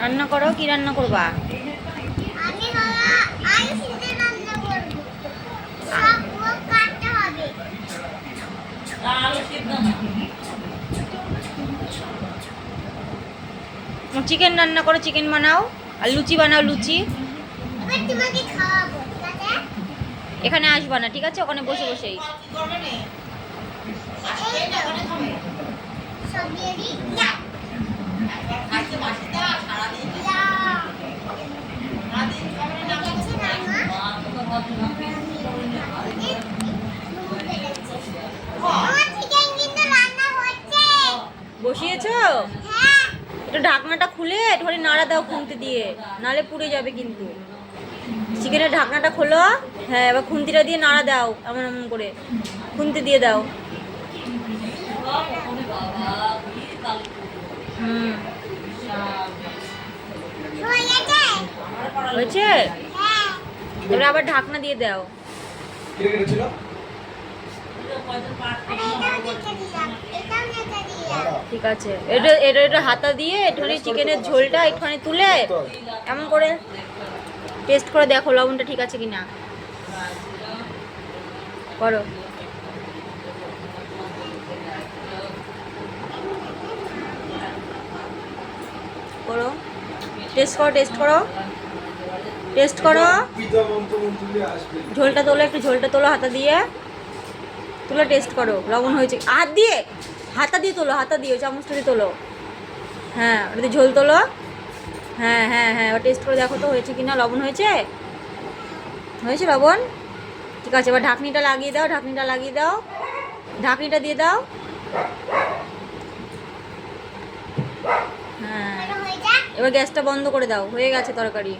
রান্না করো, কি রান্না করবা? আমি আইসে রান্না করব। সবগুলো কাটতে হবে। চিকেন রান্না করো, চিকেন বানাও। আর লুচি বানাও, লুচি। এবার তোমাকে খাওয়াবো, ঠিক আছে? এখানে আসবা না, ঠিক আছে? ওখানে বসে বসেই। এই তো। সব দিয়ে দিই। ইয়া। দেখেছি রান্না? আমার চিকেন কিন্তু রান্না হচ্ছে। বসিয়েছো? হ্যাঁ। একটু ঢাকনাটা খুলে একটুখানি নাড়া দাও খুন্তি দিয়ে, নালে পুড়ে যাবে কিন্তু। চিকেনের ঢাকনাটা খোলো। হ্যাঁ, এবার খুন্তিটা দিয়ে নাড়া দাও, এমন এমন করে খুন্তি দিয়ে দাও। হুম, হয়ে গেছে? হয়েছে? হ্যাঁ। এবার আবার ঢাকনা দিয়ে দাও। আর এটাও রেখে দিলাম। এটাও রেখে দিলাম। ঠিক আছে, এটা এটা এটা হাতা দিয়ে একটুখানি চিকেনের ঝোলটা একটুখানি তুলে এমন করে টেস্ট করে দেখো লবণটা ঠিক আছে কিনা। করো। করো, টেস্ট করো, টেস্ট করো, টেস্ট করো। ঝোলটা তোলো, একটু ঝোলটা তোলো হাতা দিয়ে। তুলে টেস্ট করো লবণ হয়েছে। হাত দিয়ে, হাতা দিয়ে তোলো, হাতা দিয়ে চামচটা দিয়ে তোলো। হ্যাঁ, ওটা দিয়ে ঝোল তোলো। হ্যাঁ হ্যাঁ হ্যাঁ, ওটা টেস্ট করে দেখো তো হয়েছে কিনা, লবণ হয়েছে? হয়েছে লবণ? ঠিক আছে, এবার ঢাকনিটা লাগিয়ে দাও, ঢাকনিটা লাগিয়ে দাও, ঢাকনিটা দিয়ে দাও। হ্যাঁ, এবার হয়ে যাক। এবার গ্যাসটা বন্ধ করে দাও, হয়ে গেছে তরকারি।